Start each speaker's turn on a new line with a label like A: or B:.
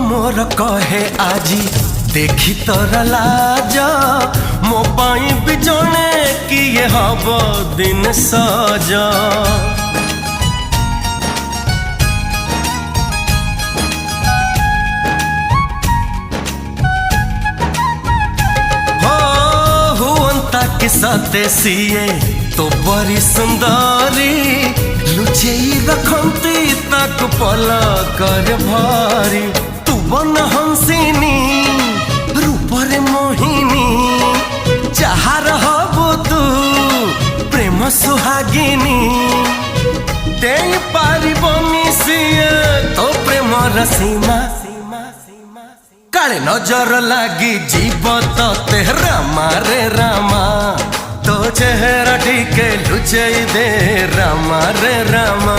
A: मोर कहे आजी देखी तोर लाज मो पाई भी जने किए हब दिन सज सते सीए तो बड़ी सुंदरी लुचेई रखती तक पल कर भारी तू बन हंसिनी रूपरे मोहिनी जहाँ हबु तू प्रेम सुहागिनी दे पारिबनी सीए तो प्रेम रसीमा काले नजर लागी जीव ते रामा रे रामा तो चेहरा टीके लुचई दे रामा रे रामा।